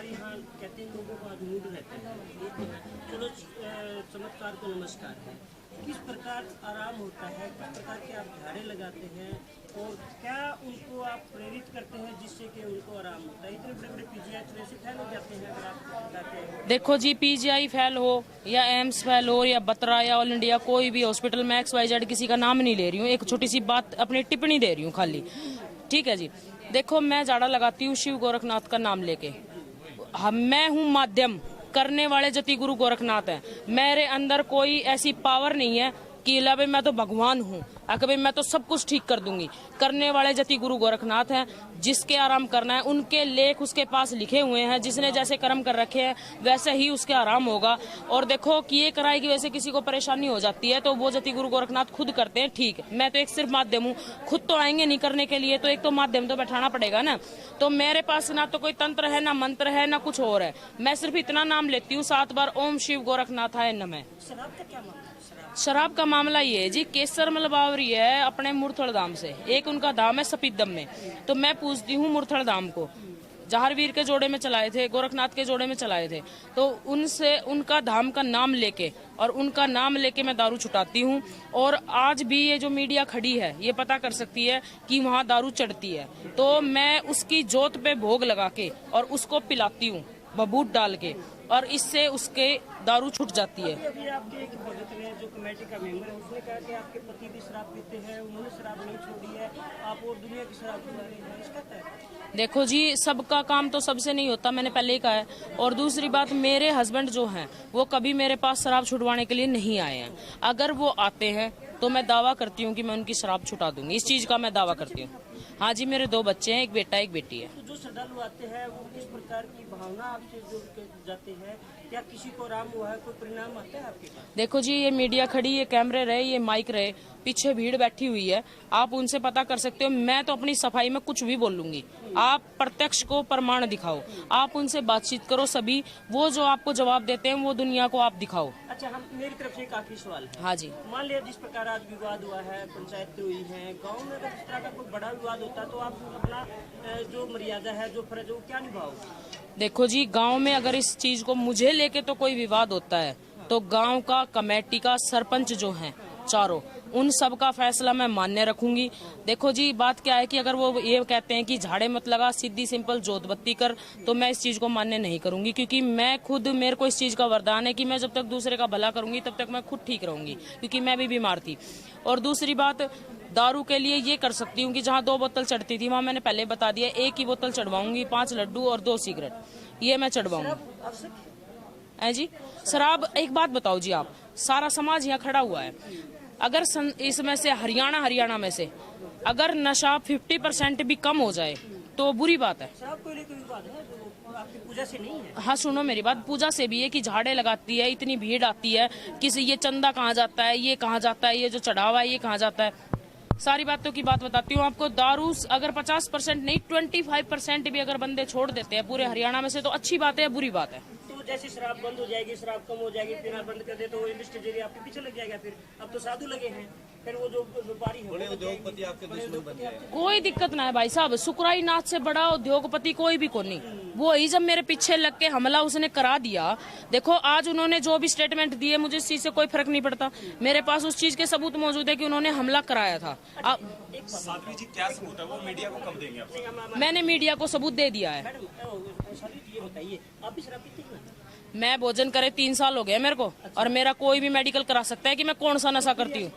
हमारे यहाँ कहते हैं लोगों को आज मूड रहते हैं, ये तो है। चलो चमत्कार को नमस्कार है। किस प्रकार आराम होता है, किस प्रकार के आप झाड़े लगाते हैं और क्या उनको आप प्रेरित करते हैं जिससे कि उनको आराम होता है? इतने बड़े बड़े पीजीआई वैसे फैल हो जाते हैं अगर आप बताते हैं। देखो जी, पीजीआई फैल हो या एम्स फैल हो या बत्रा या ऑल इंडिया कोई भी हॉस्पिटल में XYZ, किसी का नाम नहीं ले रही हूँ, एक छोटी सी बात अपनी टिप्पणी दे रही हूँ खाली, ठीक है जी। देखो, मैं झाड़ा लगाती हूँ शिव गोरखनाथ का नाम लेके। मैं हूँ माध्यम, करने वाले जति गुरु गोरखनाथ हैं। मेरे अंदर कोई ऐसी पावर नहीं है कि ला भाई मैं तो भगवान हूँ, भाई मैं तो सब कुछ ठीक कर दूंगी। करने वाले जति गुरु गोरखनाथ हैं। जिसके आराम करना है उनके लेख उसके पास लिखे हुए हैं। जिसने जैसे कर्म कर रखे हैं वैसे ही उसके आराम होगा। और देखो कि ये कराई की वजह से किसी को परेशानी हो जाती है तो वो जति गुरु गोरखनाथ खुद करते हैं, ठीक। मैं तो एक सिर्फ माध्यम हूँ, खुद तो आएंगे नहीं करने के लिए, तो एक तो माध्यम तो बैठाना पड़ेगा ना। तो मेरे पास ना तो कोई तंत्र है, ना मंत्र है, ना कुछ और है। मैं सिर्फ इतना नाम लेती हूँ 7 बार, ओम शिव गोरखनाथाय नमः। शराब का मामला ये है जी, केसर मलबावरी है अपने मुरथल धाम से, एक उनका धाम है सपीदम में। तो मैं पूछती हूँ मुरथल धाम को, जहारवीर के जोड़े में चलाए थे, गोरखनाथ के जोड़े में चलाए थे, तो उनसे उनका धाम का नाम लेके और उनका नाम लेके मैं दारू छुटाती हूँ। और आज भी ये जो मीडिया खड़ी है ये पता कर सकती है कि वहाँ दारू चढ़ती है, तो मैं उसकी जोत पे भोग लगा के और उसको पिलाती हूँ बबूत डाल के, और इससे उसके दारू छूट जाती है। अभी आपके एक भगत ने जो कमेटी का मेंबर है उसने कहा कि आपके पति भी शराब पीते हैं, उन्होंने शराब नहीं छोड़ी है, आप और दुनिया की शराब पी रहे हैं, इसका क्या है? देखो जी, सबका काम तो सबसे नहीं होता, मैंने पहले ही कहा है। और दूसरी बात, मेरे हस्बैंड जो हैं वो कभी मेरे पास शराब छुड़वाने के लिए नहीं आए हैं। अगर वो आते हैं तो मैं दावा करती हूँ कि मैं उनकी शराब छुटा दूंगी, इस चीज का मैं दावा करती हूँ। हाँ जी, मेरे 2 बच्चे हैं, एक बेटा एक बेटी है। तो जो श्रद्धालु आते हैं वो किस प्रकार की भावना आपसे जोड़ के जाते हैं? क्या किसी को आराम हुआ है, कोई परिणाम आता है आपके पास? देखो जी, ये मीडिया खड़ी, ये कैमरे रहे, ये माइक रहे, पीछे भीड़ बैठी हुई है, आप उनसे पता कर सकते हो। मैं तो अपनी सफाई में कुछ भी बोल लूंगी, आप प्रत्यक्ष को प्रमाण दिखाओ, आप उनसे बातचीत करो सभी, वो जो आपको जवाब देते हैं वो दुनिया को आप दिखाओ। अच्छा, हम मेरी तरफ से एक आखिरी सवाल है। हाँ जी। मान लिया जिस प्रकार आज विवाद हुआ है, पंचायतें हुई हैं, गांव में अगर इस तरह का कोई बड़ा विवाद होता है तो आप अपना जो मर्यादा है, जो फर्ज है, वो क्या निभाओगे? देखो जी, गांव में अगर इस चीज को मुझे लेके तो कोई विवाद होता है तो गांव का कमेटी का सरपंच जो हैं चारों, उन सब का फैसला मैं मान्य रखूंगी। देखो जी, बात क्या है कि अगर वो ये कहते हैं कि झाड़े मत लगा, सीधी सिंपल जोत बत्ती कर, तो मैं इस चीज को मान्य नहीं करूंगी, क्योंकि मैं खुद, मेरे को इस चीज का वरदान है कि मैं जब तक दूसरे का भला करूंगी तब तक मैं खुद ठीक रहूंगी, क्योंकि मैं भी बीमार थी। और दूसरी बात, दारू के लिए ये कर सकती हूँ कि जहाँ 2 बोतल चढ़ती थी वहाँ मैंने पहले बता दिया, 1 ही बोतल चढ़वाऊंगी, 5 लड्डू और 2 सिगरेट, ये मैं चढ़वाऊंगी। है जी, शराब, एक बात बताओ जी, आप सारा समाज यहाँ खड़ा हुआ है, अगर इसमें से हरियाणा में से अगर नशा 50% भी कम हो जाए तो बुरी बात है। शराब को लेकर विवाद है जो आपकी पूजा से नहीं है? हाँ, सुनो मेरी बात, पूजा से भी है कि झाड़े लगाती है, इतनी भीड़ आती है, किसी ये चंदा कहाँ जाता है, ये कहाँ जाता है, ये जो चढ़ावा है ये कहाँ जाता है। सारी बातों की बात बताती हूँ आपको। दारू अगर 50% नहीं 25% भी अगर बंदे छोड़ देते हैं पूरे हरियाणा में से तो अच्छी बात है, बुरी बात है? तो जैसे शराब बंद हो जाएगी, शराब कम हो जाएगी, पीना बंद कर दे तो वो इंडस्ट्री आपके पीछे लग जाएगा। फिर अब तो साधु लगे हैं, फिर वो जो व्यापारी है उद्योगपति आपके दुश्मन बन जाएंगे। कोई दिक्कत ना है भाई साहब, सुकराई नाथ से बड़ा उद्योगपति कोई भी को नहीं। वो ही जब मेरे पीछे लग के हमला उसने करा दिया, देखो आज उन्होंने जो भी स्टेटमेंट दिए मुझे इस चीज से कोई फर्क नहीं पड़ता, मेरे पास उस चीज के सबूत मौजूद है कि उन्होंने हमला कराया था। साध्वी जी, क्या सबूत है वो मीडिया को कब देंगे आप? मैंने मीडिया को सबूत दे दिया है। आप भी शराब पीते हैं? मैं भोजन करे 3 साल हो गए मेरे को, और मेरा कोई भी मेडिकल करा सकता है कि मैं कौन सा नशा करती हूँ।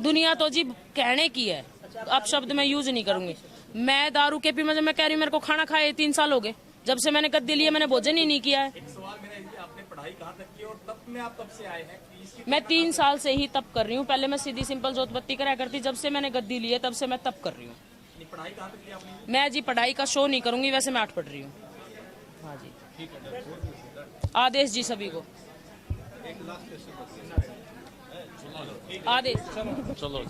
दुनिया तो जी कहने की है, अब शब्द मैं यूज नहीं करूंगी। मैं दारू के पी, मैं कह रही हूँ मेरे को खाना खाए 3 साल हो गए, जब से मैंने गद्दी ली है मैंने भोजन ही नहीं किया है। एक सवाल मेरा ये, आपने पढ़ाई कहाँ तक की और तब में आप कब से आए हैं? मैं 3 साल से ही तप कर रही हूँ, पहले मैं सीधी सिंपल जोत बत्ती करा करती, जब से मैंने गद्दी ली है तब से मैं तप कर रही हूँ। पढ़ाई कहाँ तक की आपने? मैं जी पढ़ाई का शो नहीं करूंगी, वैसे मैं 8 पढ़ रही हूँ। हाँ जी, आदेश जी सभी को आदेश। चलो।